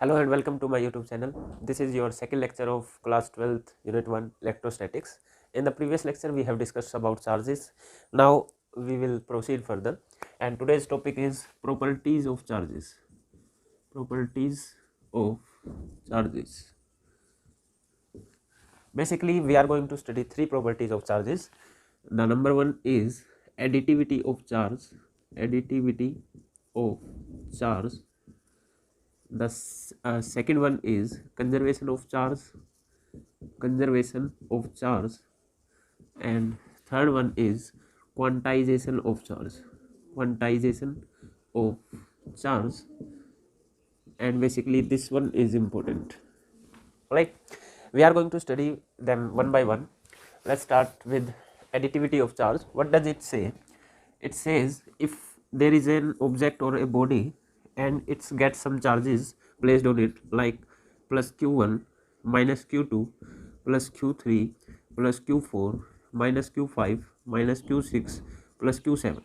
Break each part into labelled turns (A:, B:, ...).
A: Hello and welcome to my YouTube channel. This is your second lecture of class 12th unit 1 electrostatics. In the previous lecture we have discussed about charges. Now we will proceed further and today's topic is properties of charges. Properties of charges. Basically we are going to study three properties of charges. The number one is additivity of charge. Additivity of charge. The second one is conservation of charge, and third one is quantization of charge, quantization of charge, and basically this one is important. Right? We are going to study them one by one. Let's start with additivity of charge. What does it say? It says if there is an object or a body and it gets some charges placed on it like plus q1 minus q2 plus q3 plus q4 minus q5 minus q6 plus q7,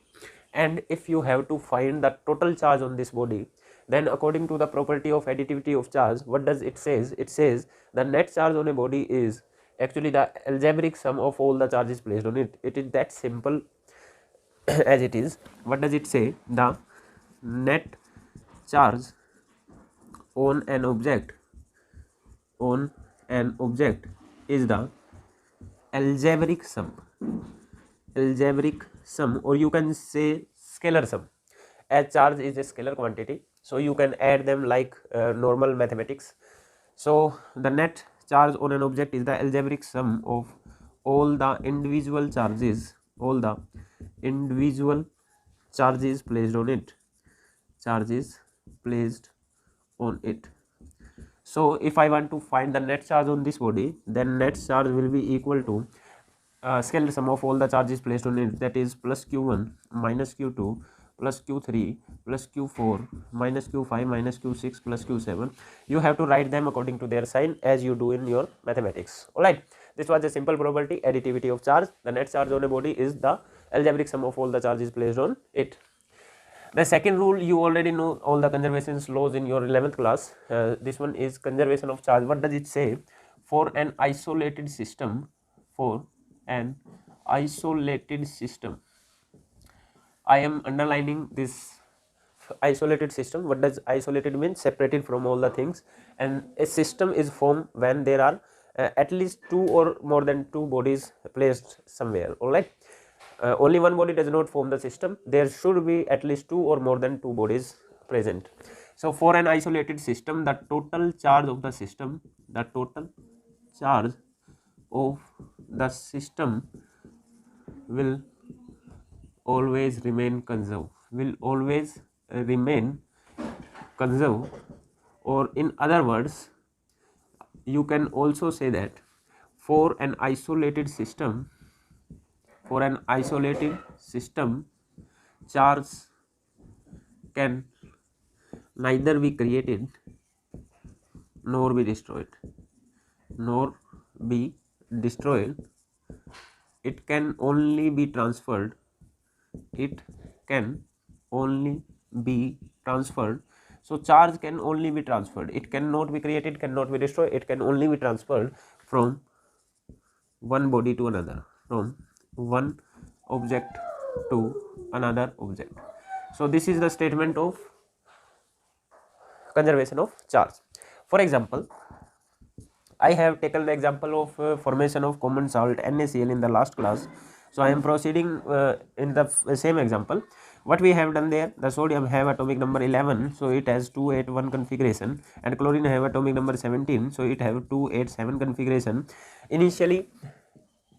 A: and if you have to find the total charge on this body, then according to the property of additivity of charge, what does it says? It says the net charge on a body is actually the algebraic sum of all the charges placed on it. It is that simple as it is. What does it say? The net charge on an object is the algebraic sum, or you can say scalar sum, as charge is a scalar quantity, so you can add them like normal mathematics. So the net charge on an object is the algebraic sum of all the individual charges placed on it. So if I want to find the net charge on this body, then net charge will be equal to scalar sum of all the charges placed on it, that is plus q1 minus q2 plus q3 plus q4 minus q5 minus q6 plus q7. You have to write them according to their sign as you do in your mathematics. Alright, this was a simple property, additivity of charge. The net charge on a body is the algebraic sum of all the charges placed on it. The second rule, you already know all the conservation laws in your 11th class. This one is conservation of charge. What does it say? For an isolated system, I am underlining this isolated system. What does isolated mean? Separated from all the things. And a system is formed when there are at least two or more than two bodies placed somewhere. Alright. Only one body does not form the system. There should be at least two or more than two bodies present. So for an isolated system, the total charge of the system will always remain conserved, or in other words, you can also say that for an isolated system, charge can neither be created nor be destroyed. It can only be transferred. So charge can only be transferred. It cannot be created, cannot be destroyed. It can only be transferred from one body to another, from one object to another object. So this is the statement of conservation of charge. For example, I have taken the example of formation of common salt NaCl in the last class. So I am proceeding in the same example. What we have done there, the sodium have atomic number 11, so it has 281 configuration, and chlorine have atomic number 17, so it have 287 configuration.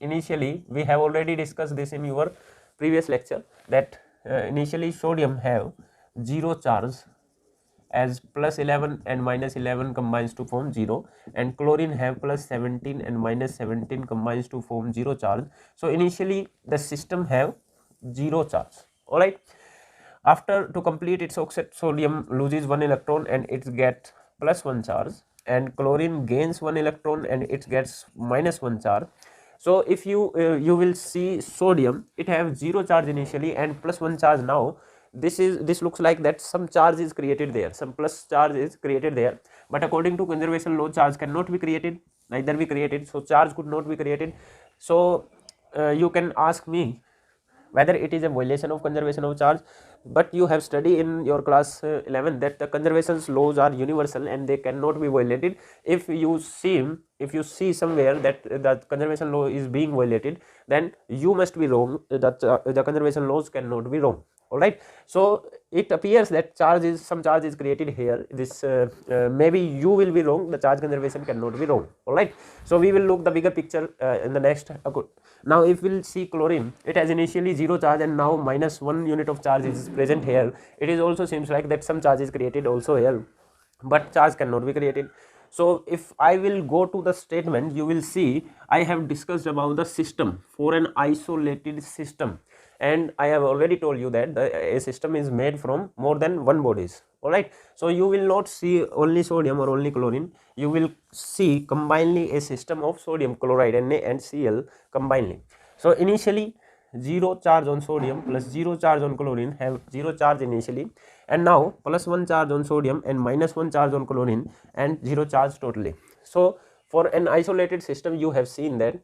A: Initially we have already discussed this in your previous lecture, that initially sodium have 0 charge, as plus 11 and minus 11 combines to form 0, and chlorine have plus 17 and minus 17 combines to form 0 charge. So initially the system have 0 charge. Alright, after to complete its oxide, sodium loses 1 electron and it gets plus 1 charge, and chlorine gains 1 electron and it gets minus 1 charge. So if you will see sodium, it have 0 charge initially and plus 1 charge now. This looks like that some charge is created there, some plus charge is created there, but according to conservation law, charge cannot be created, neither be created, so charge could not be created. So you can ask me whether it is a violation of conservation of charge, but you have studied in your class 11 that the conservation laws are universal and they cannot be violated. If you see somewhere that the conservation law is being violated, then you must be wrong, that the conservation laws cannot be wrong. All right, so it appears that some charge is created here. This maybe you will be wrong, the charge conservation cannot be wrong. All right, so we will look the bigger picture in the next. Now if we'll see chlorine, it has initially 0 charge and now -1 unit of charge is present here. It is also seems like that some charge is created also here, but charge cannot be created. So if I will go to the statement, you will see I have discussed about the system for an isolated system, and I have already told you that a system is made from more than one bodies. All right, so you will not see only sodium or only chlorine, you will see combinedly a system of sodium chloride Na and Cl combinedly. So initially 0 charge on sodium plus 0 charge on chlorine have 0 charge initially, and now +1 charge on sodium and -1 charge on chlorine and 0 charge totally. So for an isolated system, you have seen that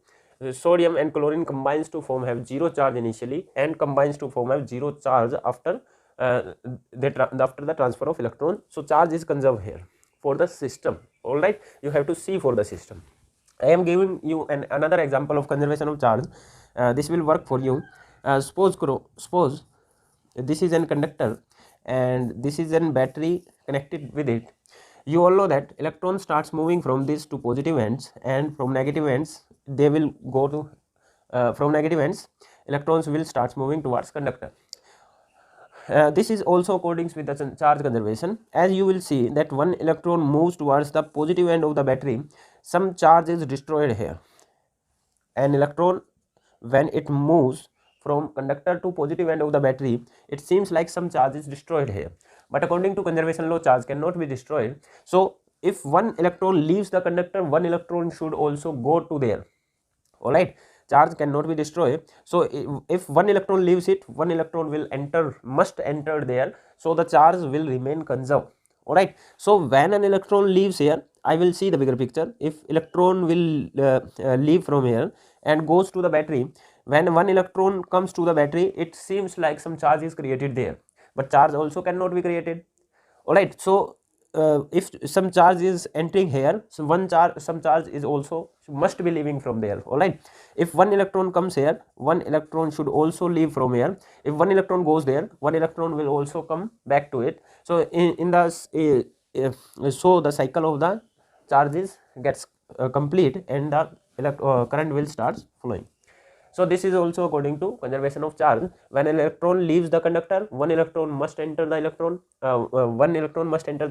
A: sodium and chlorine combines to form have 0 charge initially and combines to form have 0 charge after after the transfer of electron. So charge is conserved here for the system. All right, you have to see for the system. I am giving you another example of conservation of charge. This will work for you. Suppose this is an conductor and this is an battery connected with it. You all know that electron starts moving from this to positive ends, and from negative ends they will go to from negative ends electrons will start moving towards conductor. This is also according with the charge conservation. As you will see that one electron moves towards the positive end of the battery, some charge is destroyed here. An electron, when it moves from conductor to positive end of the battery, it seems like some charge is destroyed here, but according to conservation law, charge cannot be destroyed. So if one electron leaves the conductor, one electron should also go to there. All right, charge cannot be destroyed. So if one electron leaves it, one electron must enter there, so the charge will remain conserved. All right, so when an electron leaves here, I will see the bigger picture. If electron will leave from here and goes to the battery, when one electron comes to the battery, it seems like some charge is created there, but charge also cannot be created. All right, so if some charge is entering here, so some charge is also must be leaving from there. All right, if one electron comes here, one electron should also leave from here. If one electron goes there, one electron will also come back to it. So in the so the cycle of the charges gets complete, and the current will start flowing. So this is also according to conservation of charge. When an electron leaves the conductor, one electron must enter the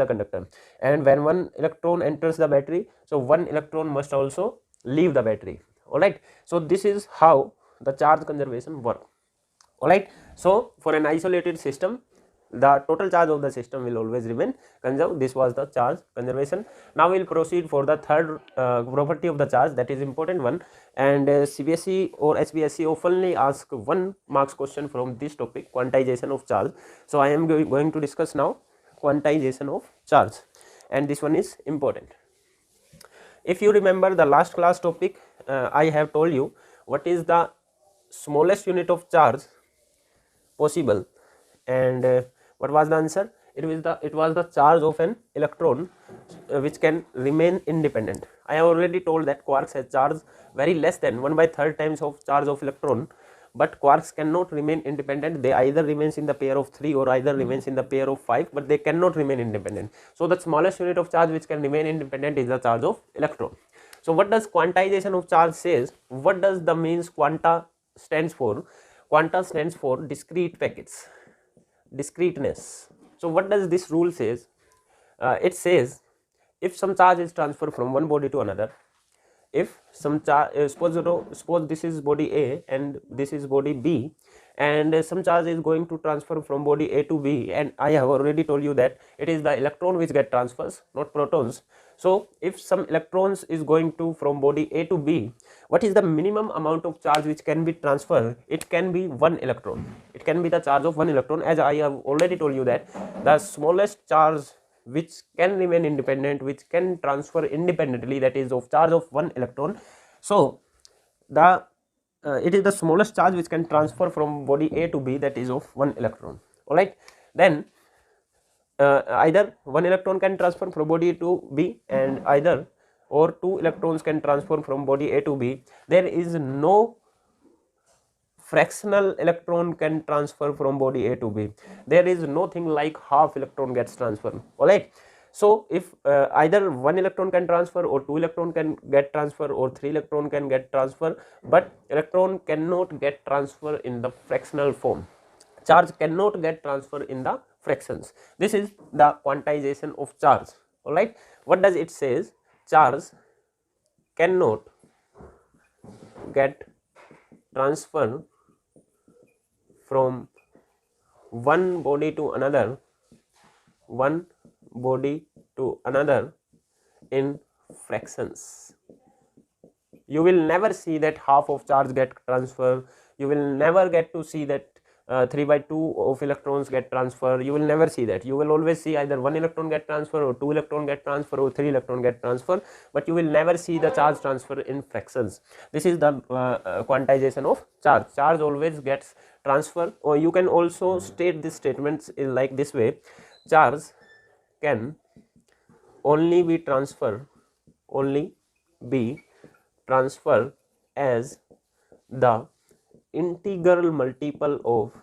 A: conductor, and when one electron enters the battery, so one electron must also leave the battery. All right, so this is how the charge conservation work. All right, so for an isolated system, the total charge of the system will always remain conserved. This was the charge conservation. Now we will proceed for the third property of the charge, that is important one, and CBSE or HBSE oftenly ask 1 marks question from this topic, quantization of charge. So I am going to discuss now quantization of charge, and this one is important. If you remember the last class topic, I have told you what is the smallest unit of charge possible, and what was the answer? It was the charge of an electron which can remain independent. I have already told that quarks has charge very less than 1/3 times of charge of electron, but quarks cannot remain independent. They either remains in the pair of 3 or either remains in the pair of 5, but they cannot remain independent. So the smallest unit of charge which can remain independent is the charge of electron. So what does quantization of charge says? What does the means quanta stands for? Quanta stands for discrete packets, discreteness. So what does this rule says? It says if some charge is transferred from one body to another, if some charge suppose this is body A and this is body B, and some charge is going to transfer from body A to B, and I have already told you that it is the electron which get transfers, not protons. So if some electrons is going to from body A to B, what is the minimum amount of charge which can be transferred? It can be 1 electron. It can be the charge of 1 electron, as I have already told you that the smallest charge which can remain independent, which can transfer independently, that is of charge of 1 electron. So the it is the smallest charge which can transfer from body A to B, that is of 1 electron. Alright, then either 1 electron can transfer from body A to B, and either or 2 electrons can transfer from body A to B. There is no fractional electron can transfer from body A to B. There is nothing like half electron gets transferred. Alright, so if either 1 electron can transfer, or 2 electron can get transfer, or 3 electron can get transfer, but electron cannot get transfer in the fractional form. Charge cannot get transfer in the fractions. This is the quantization of charge. Alright, what does it says? Charge cannot get transfer from one body to another, in fractions. You will never see that half of charge get transfer. You will never get to see that 3 by 2 of electrons get transfer. You will never see that. You will always see either 1 electron get transfer, or 2 electron get transfer, or 3 electron get transfer, but you will never see the charge transfer in fractions. This is the quantization of charge. Charge always gets transfer. Or you can also state this statements in like this way: charge can only be transferred as the integral multiple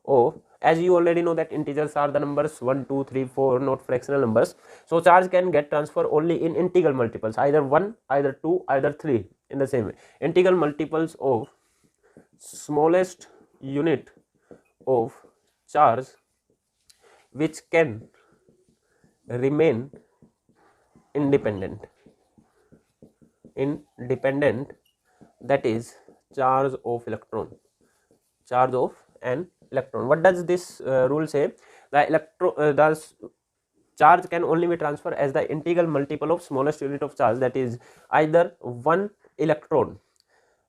A: of, as you already know that integers are the numbers 1, 2, 3, 4, not fractional numbers. So charge can get transfer only in integral multiples, either 1, either 2, either 3, in the same way. Integral multiples of smallest unit of charge which can remain independent, that is charge of an electron. What does this rule say? The charge can only be transferred as the integral multiple of smallest unit of charge, that is either 1 electron.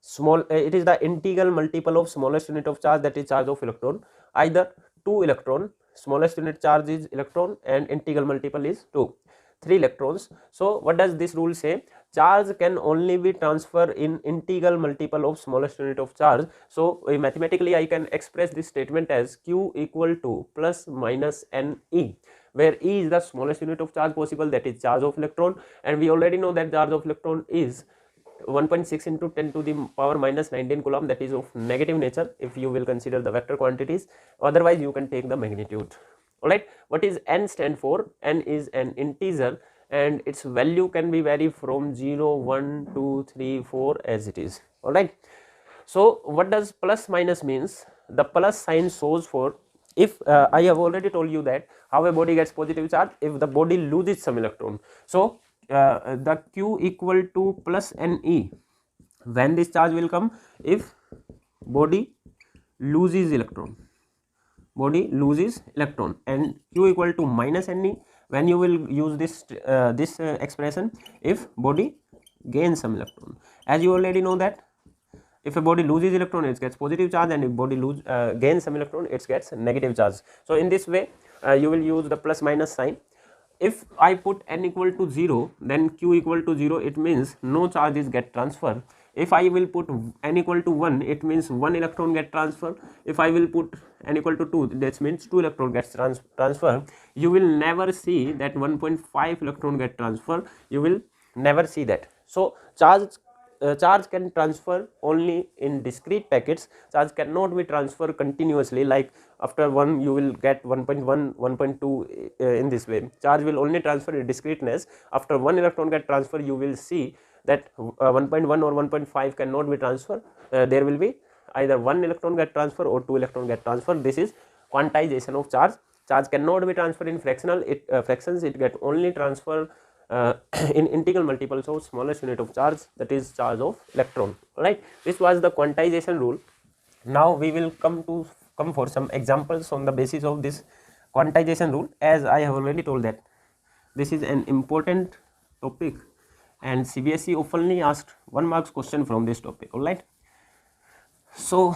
A: It is the integral multiple of smallest unit of charge, that is charge of electron, either 2 electron, smallest unit charge is electron and integral multiple is 2, 3 electrons. So what does this rule say? Charge can only be transferred in integral multiple of smallest unit of charge. So mathematically I can express this statement as Q equal to plus minus NE, where E is the smallest unit of charge possible, that is charge of electron, and we already know that charge of electron is 1.6 into 10 to the power minus 19 coulomb, that is of negative nature if you will consider the vector quantities. Otherwise you can take the magnitude. Alright, what is N stand for? N is an integer and its value can be vary from 0, 1, 2, 3, 4 as it is. Alright, so what does plus minus means? The plus sign shows for if I have already told you that how a body gets positive charge if the body loses some electron. So the Q equal to plus NE, when this charge will come? If body loses electron, and Q equal to minus NE, when you will use this expression if body gains some electron. As you already know that if a body loses electron it gets positive charge, and if body gains some electron it gets negative charge. So in this way you will use the plus minus sign. If I put N equal to 0, then Q equal to 0, it means no charges get transferred. If I will put N equal to 1, it means 1 electron get transferred. If I will put N equal to 2, that means 2 electron gets transferred. You will never see that 1.5 electron get transferred. You will never see that. So charge can transfer only in discrete packets. Charge cannot be transferred continuously, like after 1 you will get 1.1, 1.2 in this way. Charge will only transfer in discreteness. After 1 electron get transferred, you will see that 1.1 or 1.5 cannot be transferred. There will be either 1 electron get transferred or 2 electron get transferred. This is quantization of charge. Charge cannot be transferred in fractions. It get only transferred in integral multiples of smallest unit of charge, that is charge of electron. Right, this was the quantization rule. Now we will come for some examples on the basis of this quantization rule. As I have already told that this is an important topic and CBSE oftenly asked 1 marks question from this topic. All right, so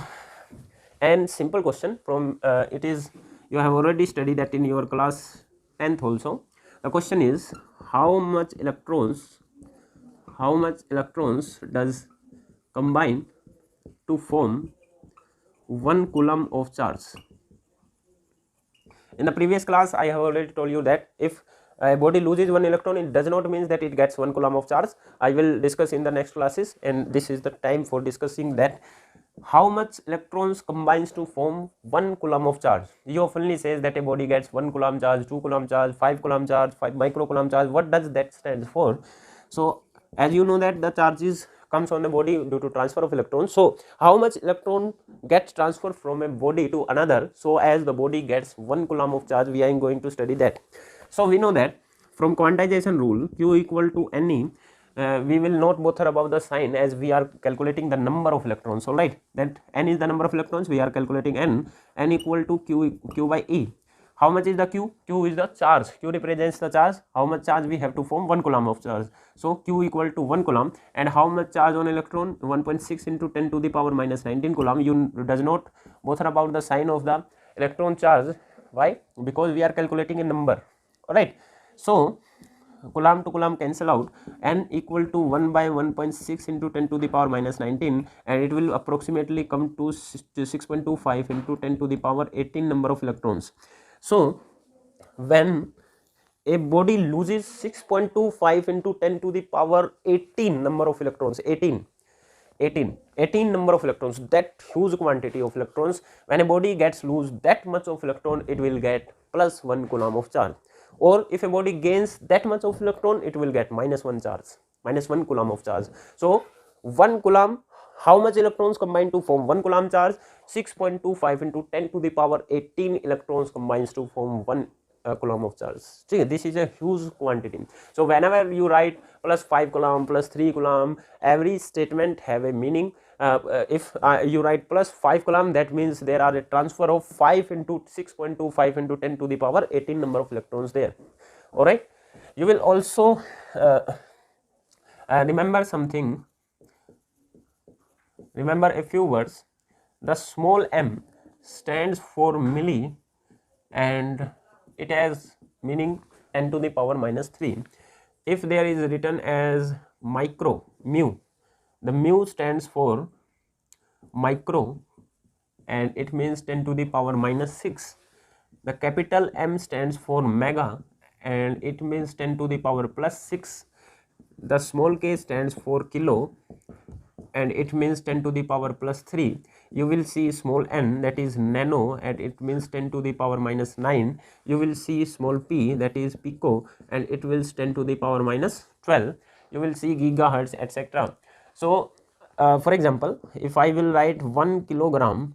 A: and simple question from it is You have already studied that in your class 10th also. The question is, how much electrons does combine to form 1 coulomb of charge? In the previous class I have already told you that if a body loses 1 electron, it does not mean that it gets 1 coulomb of charge. I will discuss in the next classes, and this is the time for discussing that how much electrons combines to form 1 coulomb of charge. You oftenly says that a body gets 1 coulomb charge, 2 coulomb charge, 5 coulomb charge, 5 micro coulomb charge. What does that stand for? So as you know that the charges comes on the body due to transfer of electrons. So how much electron gets transferred from a body to another, so as the body gets 1 coulomb of charge, we are going to study that. So we know that from quantization rule, Q equal to Ne, we will not bother about the sign as we are calculating the number of electrons. All right, that N is the number of electrons, we are calculating N equal to Q by E. How much is the Q? Q is the charge. Q represents the charge. How much charge we have to form? 1 coulomb of charge. So Q equal to 1 coulomb. And how much charge on electron? 1.6 into 10 to the power minus 19 coulomb. You does not bother about the sign of the electron charge. Why? Because we are calculating a number. Alright. So coulomb to coulomb cancel out, N equal to 1 by 1.6 into 10 to the power minus 19, and it will approximately come to 6.25 into 10 to the power 18 number of electrons. So when a body loses 6.25 into 10 to the power 18 number of electrons, 18 number of electrons, that huge quantity of electrons, when a body gets lose that much of electron, it will get plus 1 coulomb of charge. Or if a body gains that much of electron, it will get minus 1 charge, minus 1 coulomb of charge. So 1 coulomb, how much electrons combine to form 1 coulomb charge? 6.25 into 10 to the power 18 electrons combines to form 1 coulomb of charge. See, this is a huge quantity. So whenever you write plus 5 coulomb, plus 3 coulomb, every statement have a meaning. If you write plus 5 coulomb, that means there are a transfer of 5 into 6.25 into 10 to the power 18 number of electrons there. All right. You will also remember something. Remember a few words. The small m stands for milli, and it has meaning 10 to the power minus 3. If there is written as micro, mu, the mu stands for micro and it means 10 to the power minus 6. The capital M stands for mega and it means 10 to the power plus 6. The small k stands for kilo and it means 10 to the power plus 3. You will see small n, that is nano, and it means 10 to the power minus 9. You will see small p, that is pico, and it will 10 to the power minus 12. You will see gigahertz, etc. So for example, if I will write 1 kilogram,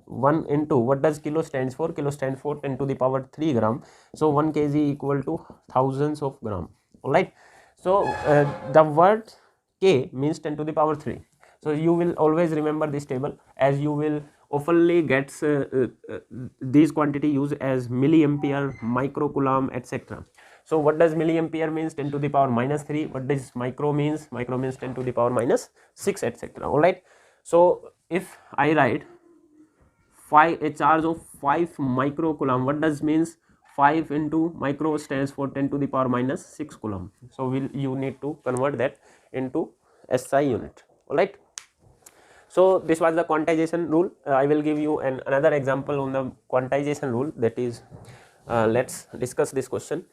A: 1 into, what does kilo stands for? Kilo stands for 10 to the power 3 gram. So 1 kg equal to thousands of gram. All right. So the word k means 10 to the power 3. So you will always remember this table, as you will oftenly get these quantity used as milliampere, microcoulomb, etc. So what does milliampere means? 10 to the power minus 3. What does micro means? Micro means 10 to the power minus 6, etc. All right. So if I write a charge of 5 microcoulomb, what does means? 5 into micro stands for 10 to the power minus 6 coulomb. So you need to convert that into SI unit. All right. So this was the quantization rule. I will give you another example on the quantization rule, that is let's discuss this question.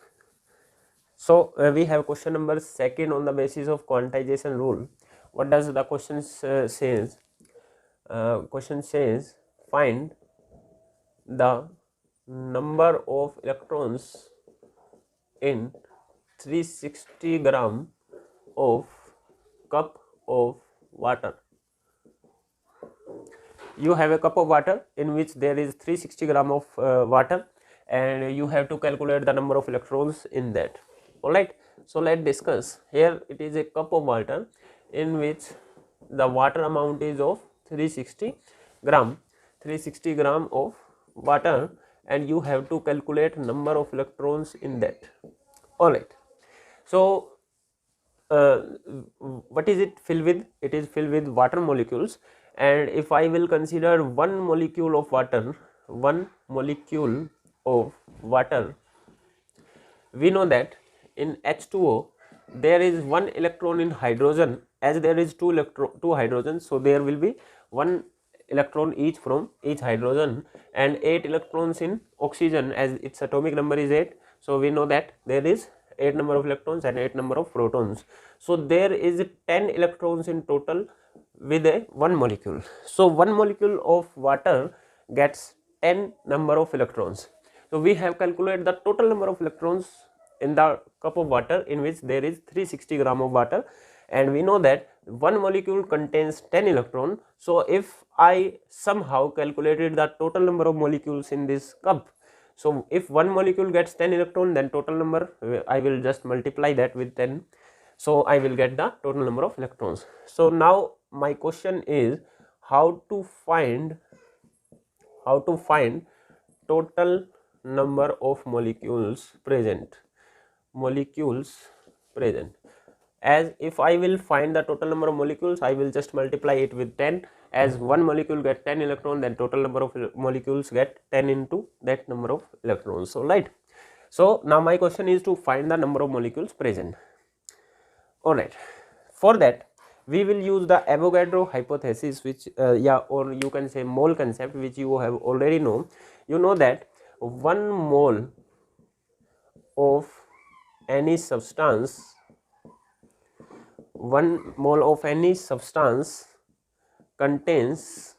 A: So we have question number 2 on the basis of quantization rule. What does the question says? Question says find the number of electrons in 360 gram of cup of water. You have a cup of water in which there is 360 gram of water, and you have to calculate the number of electrons in that. All right. So let's discuss. Here it is a cup of water in which the water amount is of 360 gram of water, and you have to calculate number of electrons in that. All right. So what is it filled with? It is filled with water molecules, and if I will consider one molecule of water, 1 molecule of water, we know that in H2O there is 1 electron in hydrogen, as there is 2 hydrogens, so there will be 1 electron each from each hydrogen, and 8 electrons in oxygen, as its atomic number is 8. So we know that there is 8 number of electrons and 8 number of protons. So there is 10 electrons in total with a 1 molecule. So 1 molecule of water gets 10 number of electrons. So we have calculated the total number of electrons in the cup of water, in which there is 360 gram of water, and we know that 1 molecule contains 10 electron. So if I somehow calculated the total number of molecules in this cup, so if 1 molecule gets 10 electron, then total number, I will just multiply that with 10. So I will get the total number of electrons. So now my question is how to find total number of molecules present. As if I will find the total number of molecules, I will just multiply it with 10. As 1 molecule get 10 electron, then total number of molecules get 10 into that number of electrons. So right. So now my question is to find the number of molecules present. Alright, for that we will use the Avogadro hypothesis, which or you can say mole concept, which you have already know. You know that 1 mole of any substance, 1 mole of any substance contains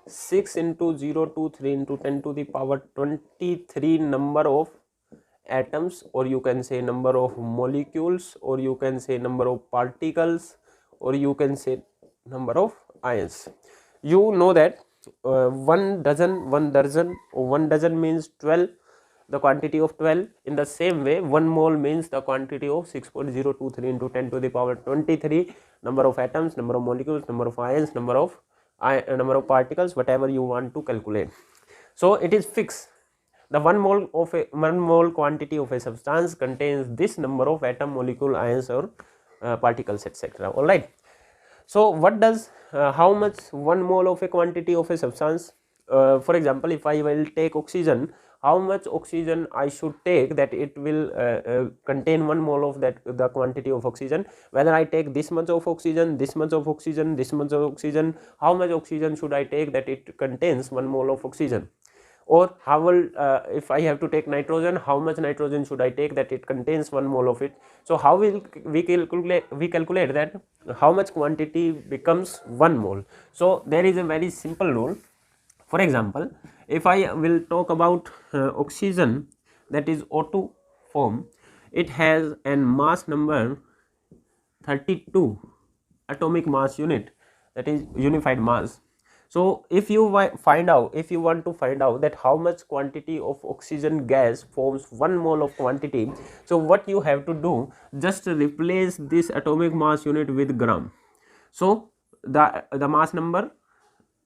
A: 6 into 0 to 3 into 10 to the power 23 number of atoms, or you can say number of molecules, or you can say number of particles, or you can say number of ions. You know that 1 dozen means 12, the quantity of 12. In the same way, 1 mole means the quantity of 6.023 into 10 to the power 23 number of atoms, number of molecules, number of ions, number of particles, whatever you want to calculate. So it is fixed. The 1 mole quantity of a substance contains this number of atom, molecule, ions, or particles, etc. All right. So what does how much 1 mole of a quantity of a substance? For example, if I will take oxygen, how much oxygen I should take that it will contain 1 mole of that, the quantity of oxygen. Whether I take this much of oxygen, this much of oxygen, this much of oxygen, how much oxygen should I take that it contains 1 mole of oxygen? Or how will if I have to take nitrogen, how much nitrogen should I take that it contains 1 mole of it? So how will we calculate that how much quantity becomes 1 mole? So there is a very simple rule. For example, if I will talk about oxygen, that is O2 form, it has a mass number 32 atomic mass unit, that is unified mass. So if you want to find out that how much quantity of oxygen gas forms 1 mole of quantity, so what you have to do, just replace this atomic mass unit with gram. So the mass number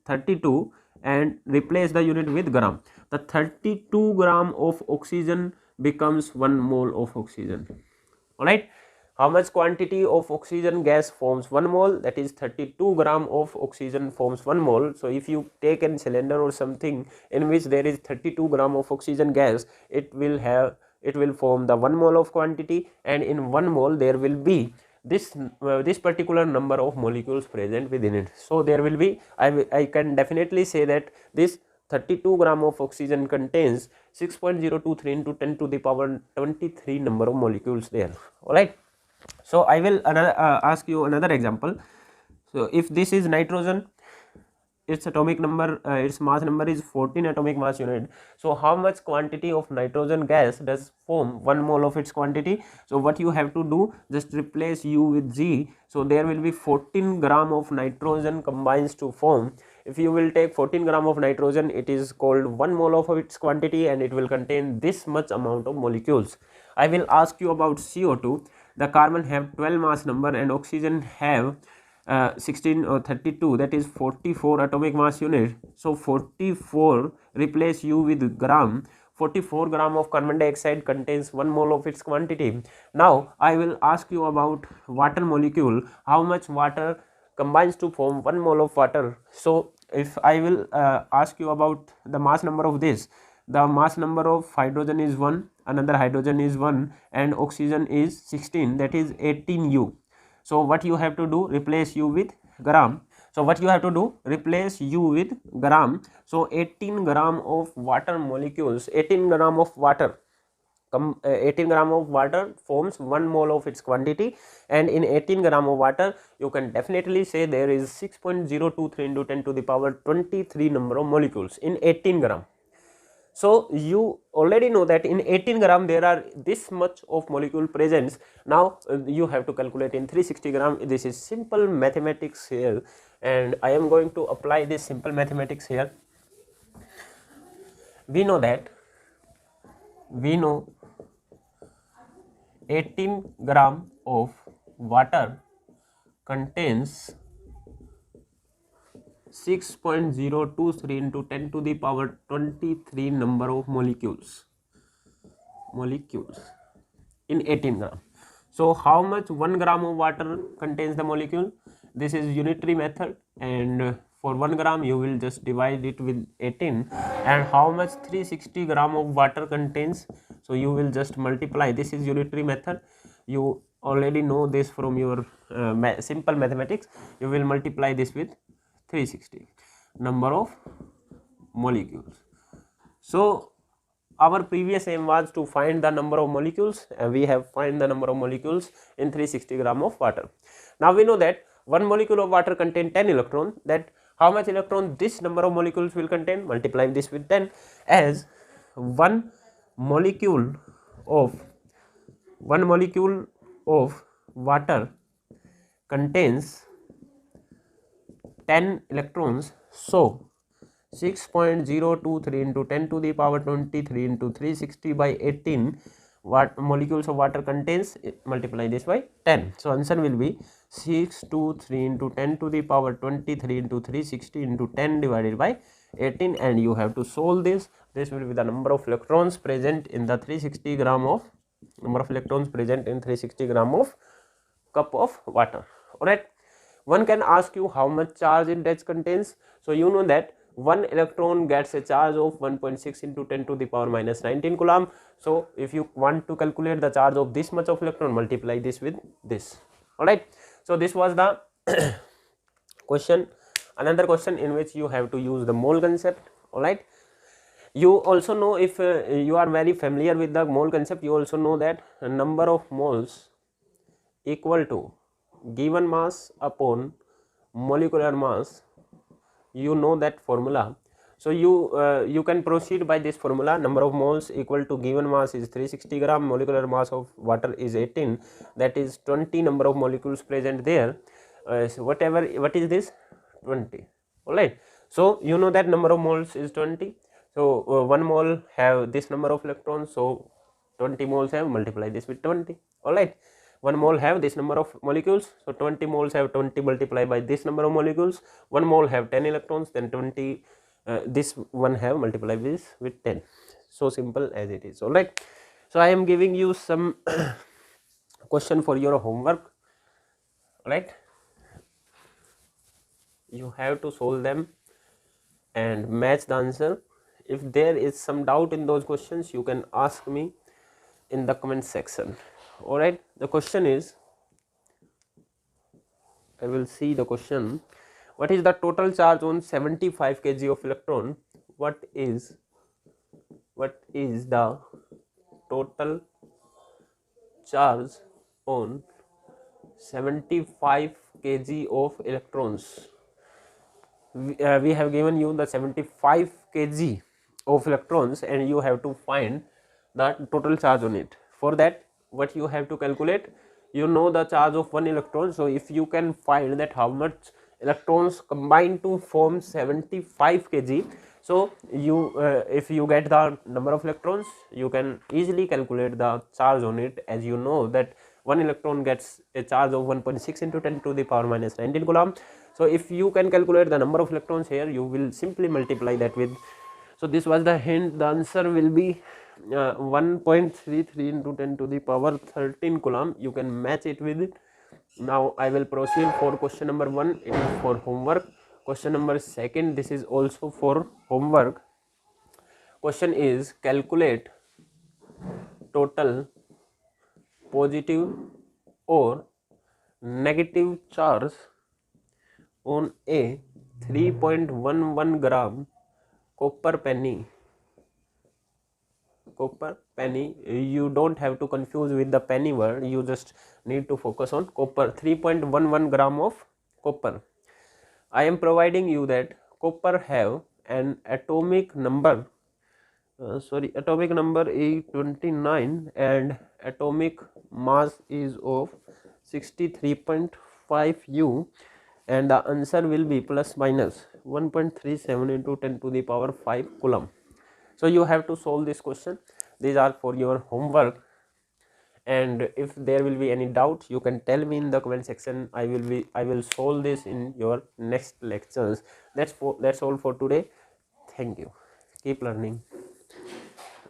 A: 32 and replace the unit with gram. The 32 gram of oxygen becomes 1 mole of oxygen. All right. How much quantity of oxygen gas forms 1 mole? That is 32 gram of oxygen forms 1 mole. So if you take a cylinder or something in which there is 32 gram of oxygen gas, it will form the 1 mole of quantity, and in 1 mole there will be this particular number of molecules present within it. So there will be, I can definitely say that this 32 gram of oxygen contains 6.023 into 10 to the power 23 number of molecules there. All right. So I will ask you another example. So if this is nitrogen, its atomic number, its mass number is 14 atomic mass unit. So how much quantity of nitrogen gas does form 1 mole of its quantity? So what you have to do, just replace U with G. So there will be 14 gram of nitrogen combines to form. If you will take 14 gram of nitrogen, it is called 1 mole of its quantity, and it will contain this much amount of molecules. I will ask you about CO2. The carbon have 12 mass number and oxygen have 16 or 32, that is 44 atomic mass unit. So 44, replace U with gram. 44 gram of carbon dioxide contains 1 mole of its quantity. Now I will ask you about water molecule. How much water combines to form 1 mole of water? So if I will ask you about the mass number of this, the mass number of hydrogen is 1, another hydrogen is 1, and oxygen is 16, that is 18 U. So what you have to do, replace U with gram. So what you have to do, replace U with gram. So 18 gram of water molecules, 18 gram of water 18 gram of water forms 1 mole of its quantity, and in 18 gram of water you can definitely say there is 6.023 into 10 to the power 23 number of molecules in 18 gram. So you already know that in 18 gram there are this much of molecule presence. Now you have to calculate in 360 gram. This is simple mathematics here, and I am going to apply this simple mathematics here. We know 18 gram of water contains 6.023 into 10 to the power 23 number of molecules in 18 gram. So how much 1 gram of water contains the molecule? This is unitary method, and for 1 gram you will just divide it with 18. And how much 360 gram of water contains? So you will just multiply. This is unitary method. You already know this from your simple mathematics. You will multiply this with 360 number of molecules. So our previous aim was to find the number of molecules, and we have find the number of molecules in 360 gram of water. Now we know that 1 molecule of water contains 10 electrons. That how much electron this number of molecules will contain? Multiply this with 10, as 1 molecule of water contains 10 electrons. So 6.023 into 10 to the power 23 into 360 by 18 what molecules of water contains, multiply this by 10. So answer will be 623 into 10 to the power 23 into 360 into 10 divided by 18, and you have to solve this. This will be the number of electrons present in the 360 gram of cup of water. Alright, one can ask you how much charge it does contains. So you know that 1 electron gets a charge of 1.6 into 10 to the power minus 19 coulomb. So if you want to calculate the charge of this much of electron, multiply this with this. Alright, so this was the question. Another question in which you have to use the mole concept. Alright, you also know, if you are very familiar with the mole concept, you also know that number of moles equal to given mass upon molecular mass. You know that formula. So you can proceed by this formula. Number of moles equal to given mass is 360 gram, molecular mass of water is 18, that is 20 number of molecules present there. So what is this? 20. Alright, so you know that number of moles is 20. So 1 mole have this number of electrons, so 20 moles have, multiply this with 20. Alright, 1 mole have this number of molecules, so 20 moles have 20 multiplied by this number of molecules. 1 mole have 10 electrons, then 20 this one have, multiplied this with 10. So simple as it is. Alright, so I am giving you some question for your homework. Alright, you have to solve them and match the answer. If there is some doubt in those questions, you can ask me in the comment section. Alright, the question is, I will see the question. What is the total charge on 75 kg of electron? What is the total charge on 75 kg of electrons? We have given you the 75 kg of electrons, and you have to find the total charge on it. For that, what you have to calculate, you know the charge of 1 electron. So if you can find that how much electrons combine to form 75 kg, so you if you get the number of electrons, you can easily calculate the charge on it, as you know that 1 electron gets a charge of 1.6 into 10 to the power minus 19 coulomb. So if you can calculate the number of electrons here, you will simply multiply that with. So this was the hint. The answer will be 1.33 into 10 to the power 13 coulomb. You can match it with it. Now I will proceed for question number 1. It is for homework. Question number second, this is also for homework. Question is calculate total positive or negative charge on a 3.11 gram copper penny. You don't have to confuse with the penny word, you just need to focus on copper. 3.11 gram of copper. I am providing you that copper have an atomic number atomic number is 29 and atomic mass is of 63.5 U, and the answer will be plus minus 1.37 into 10 to the power 5 coulomb. So you have to solve this question. These are for your homework, and if there will be any doubt you can tell me in the comment section. I will solve this in your next lectures. That's all for today. Thank you. Keep learning.